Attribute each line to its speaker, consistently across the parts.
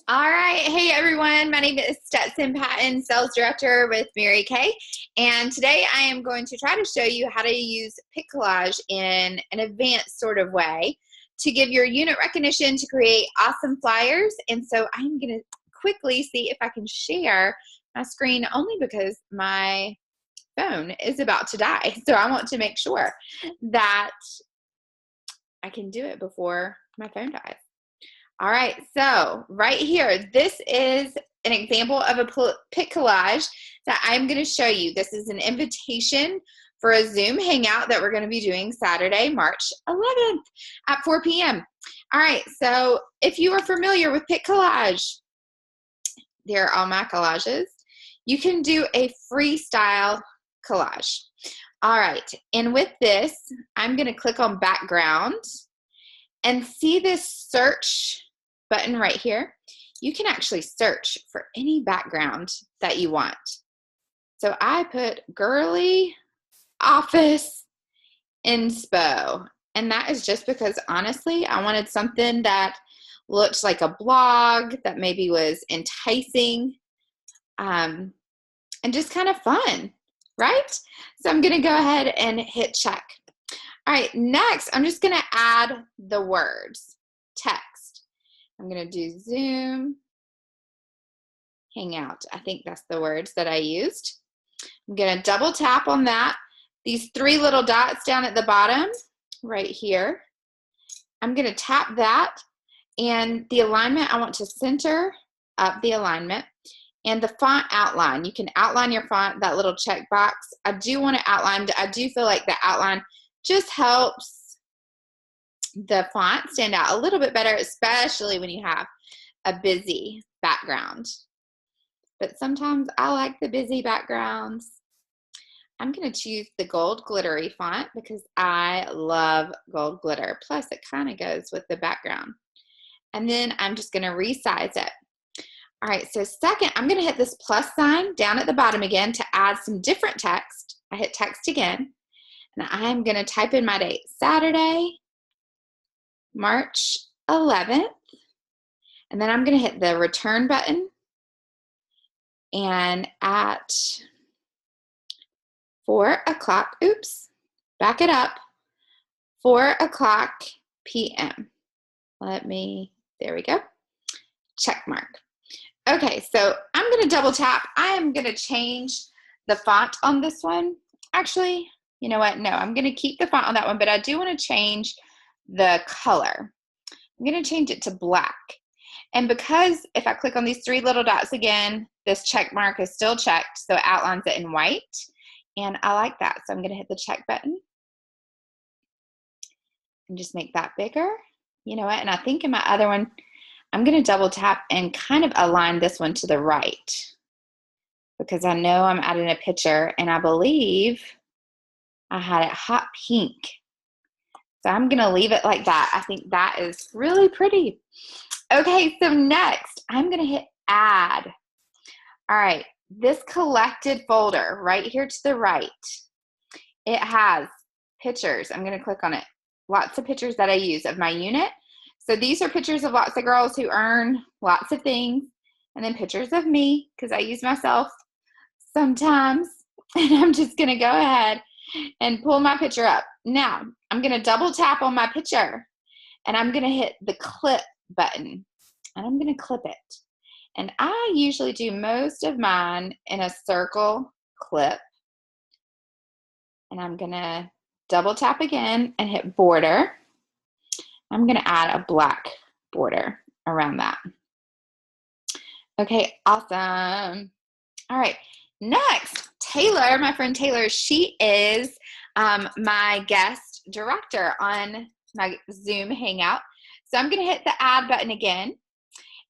Speaker 1: All right. Hey, everyone. My name is Stetson Patton, Sales Director with Mary Kay. And today I am going to try to show you how to use PicCollage in an advanced sort of way to give your unit recognition to create awesome flyers. And so I'm going to quickly see if I can share my screen only because my phone is about to die. So I want to make sure that I can do it before my phone dies. All right, so right here, this is an example of a PicCollage that I'm going to show you. This is an invitation for a Zoom hangout that we're going to be doing Saturday, March 11th at 4 p.m. All right, so if you are familiar with PicCollage, there are all my collages. You can do a freestyle collage. All right, and with this, I'm going to click on background and see this search button right here. You can actually search for any background that you want. So I put girly office inspo, and that is just because honestly I wanted something that looked like a blog that maybe was enticing and just kind of fun, right? So I'm gonna go ahead and hit check. All right, next I'm just gonna add the words, text. I'm gonna do Zoom Hangout. I think that's the words that I used. I'm gonna double tap on that. These three little dots down at the bottom, right here. I'm gonna tap that, and the alignment, I want to center up the alignment. And the font outline, you can outline your font, that little check box. I do want to outline, I do feel like the outline just helps the font stand out a little bit better, especially when you have a busy background. But sometimes I like the busy backgrounds. I'm going to choose the gold glittery font because I love gold glitter. Plus, it kind of goes with the background. And then I'm just going to resize it. All right, so second, I'm going to hit this plus sign down at the bottom again to add some different text. I hit text again, and I'm going to type in my date, Saturday, March 11th, and then I'm going to hit the return button, and at 4 o'clock, oops, back it up, 4 o'clock p.m. There we go, check mark. Okay, so I'm going to double tap. I am going to change the font on this one. Actually, you know what? No, I'm going to keep the font on that one, but I do want to change the color. I'm going to change it to black. And because if I click on these three little dots again, this check mark is still checked, so it outlines it in white. And I like that, so I'm going to hit the check button and just make that bigger. You know what? And I think in my other one, I'm going to double tap and kind of align this one to the right because I know I'm adding a picture, and I believe I had it hot pink. So I'm going to leave it like that. I think that is really pretty. Okay, so next I'm going to hit add. All right, this collected folder right here to the right, it has pictures. I'm going to click on it. Lots of pictures that I use of my unit. So these are pictures of lots of girls who earn lots of things, and then pictures of me because I use myself sometimes. And I'm just going to go ahead and pull my picture up. Now, I'm going to double tap on my picture, and I'm going to hit the clip button, and I'm going to clip it. And I usually do most of mine in a circle clip. And I'm going to double tap again and hit border. I'm going to add a black border around that. Okay, awesome. All right, next, Taylor, my friend Taylor, she is my guest director on my Zoom Hangout. So I'm going to hit the add button again,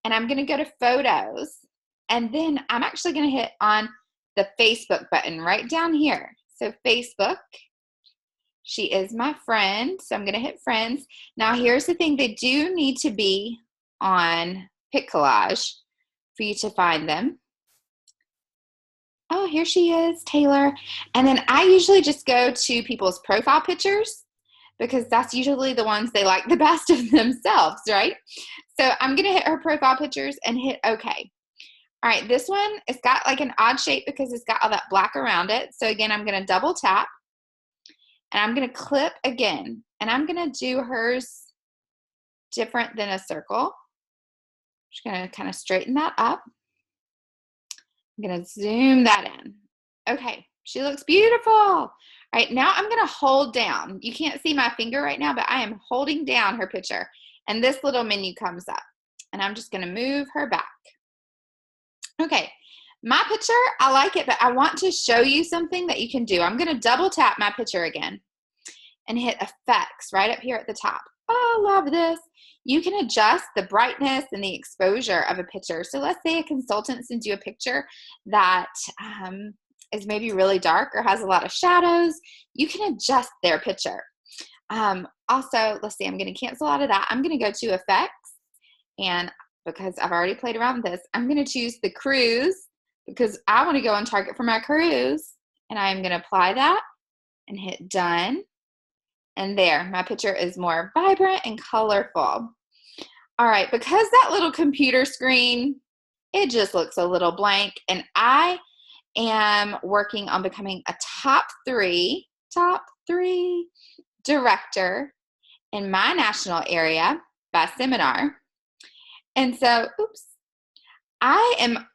Speaker 1: and I'm going to go to photos, and then I'm actually going to hit on the Facebook button right down here. So Facebook. She is my friend, so I'm going to hit friends. Now, here's the thing. They do need to be on PicCollage for you to find them. Oh, here she is, Taylor. And then I usually just go to people's profile pictures because that's usually the ones they like the best of themselves, right? So I'm going to hit her profile pictures and hit OK. All right, this one, it's got like an odd shape because it's got all that black around it. So again, I'm going to double tap and I'm going to clip again. And I'm going to do hers different than a circle. Just going to kind of straighten that up. I'm going to zoom that in. Okay, she looks beautiful. All right, now I'm going to hold down. You can't see my finger right now, but I am holding down her picture. And this little menu comes up. And I'm just going to move her back. Okay, my picture, I like it, but I want to show you something that you can do. I'm going to double tap my picture again and hit effects right up here at the top. Oh, love this. You can adjust the brightness and the exposure of a picture. So let's say a consultant sends you a picture that is maybe really dark or has a lot of shadows. You can adjust their picture. Also, let's see, I'm going to cancel out of that. I'm going to go to effects, and because I've already played around with this, I'm going to choose the cruise because I want to go on target for my cruise. And I'm going to apply that and hit done. And there, my picture is more vibrant and colorful. All right, because that little computer screen, it just looks a little blank. And I am working on becoming a top three director in my national area by seminar. And so, I am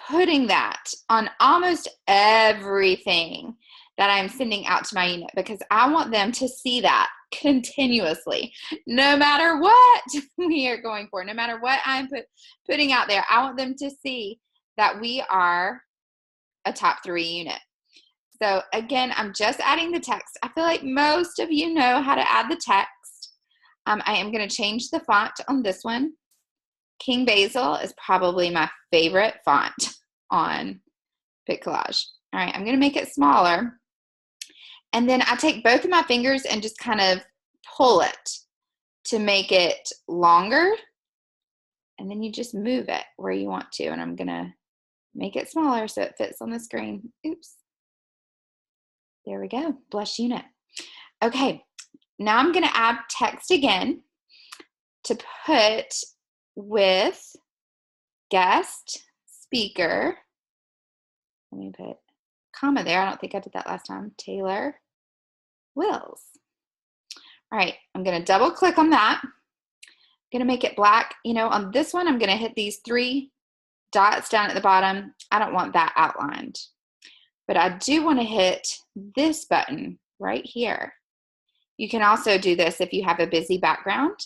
Speaker 1: putting that on almost everything that I'm sending out to my unit because I want them to see that continuously. No matter what we are going for, no matter what I'm putting out there, I want them to see that we are a top 3 unit. So again, I'm just adding the text. I feel like most of you know how to add the text. I am going to change the font on this one. King Basil is probably my favorite font on PicCollage. All right, I'm going to make it smaller. And then I take both of my fingers and just kind of pull it to make it longer. And then you just move it where you want to. And I'm going to make it smaller so it fits on the screen. Oops. There we go. Blush unit. Okay, now I'm going to add text again to put with guest speaker. Let me put comma there. I don't think I did that last time. Taylor Wills. All right, I'm going to double click on that. I'm going to make it black. You know, on this one, I'm going to hit these 3 dots down at the bottom. I don't want that outlined, but I do want to hit this button right here. You can also do this if you have a busy background,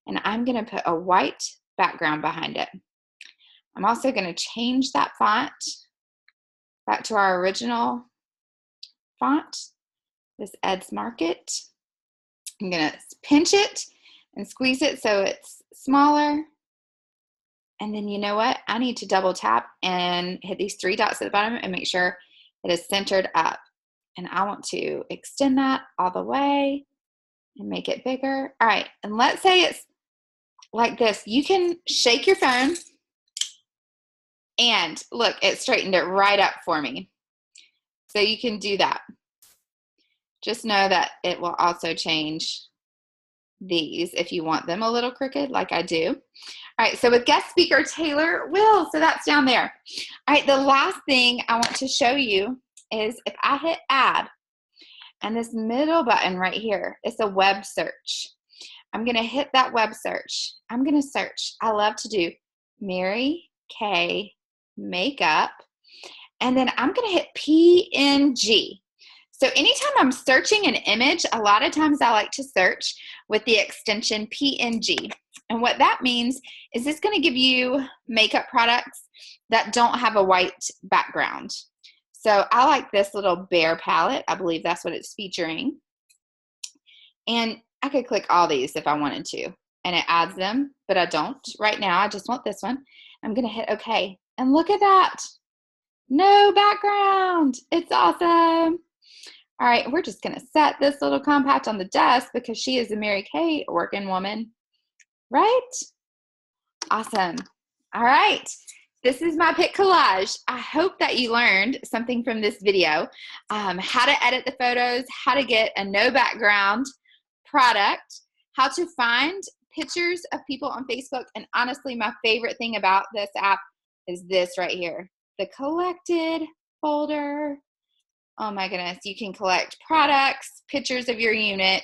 Speaker 1: and I'm going to put a white background behind it. I'm also going to change that font back to our original font, this Ed's Market. I'm going to pinch it and squeeze it so it's smaller. And then you know what? I need to double tap and hit these 3 dots at the bottom and make sure it is centered up. And I want to extend that all the way and make it bigger. All right, and let's say it's like this. You can shake your phone and look, it straightened it right up for me. So you can do that. Just know that it will also change these if you want them a little crooked like I do. All right, so with guest speaker Taylor Will, so that's down there. All right, the last thing I want to show you is if I hit add, and this middle button right here, it's a web search. I'm gonna hit that web search. I'm gonna search. I love to do Mary Kay makeup, and then I'm gonna hit PNG. So anytime I'm searching an image, a lot of times I like to search with the extension PNG. And what that means is it's going to give you makeup products that don't have a white background. So I like this little bear palette. I believe that's what it's featuring. And I could click all these if I wanted to. And it adds them, but I don't. Right now, I just want this one. I'm going to hit OK. And look at that. No background. It's awesome. All right, we're just going to set this little compact on the desk because she is a Mary Kay working woman, right? Awesome. All right, this is my PicCollage. I hope that you learned something from this video, how to edit the photos, how to get a no background product, how to find pictures of people on Facebook, and honestly, my favorite thing about this app is this right here, the collected folder. Oh my goodness, you can collect products, pictures of your unit.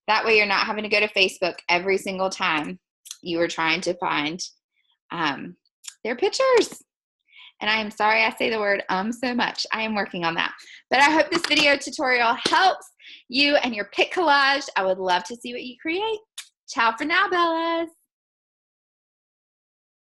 Speaker 1: That way you're not having to go to Facebook every single time you are trying to find their pictures. And I am sorry I say the word so much. I am working on that. But I hope this video tutorial helps you and your PicCollage. I would love to see what you create. Ciao for now, Bellas.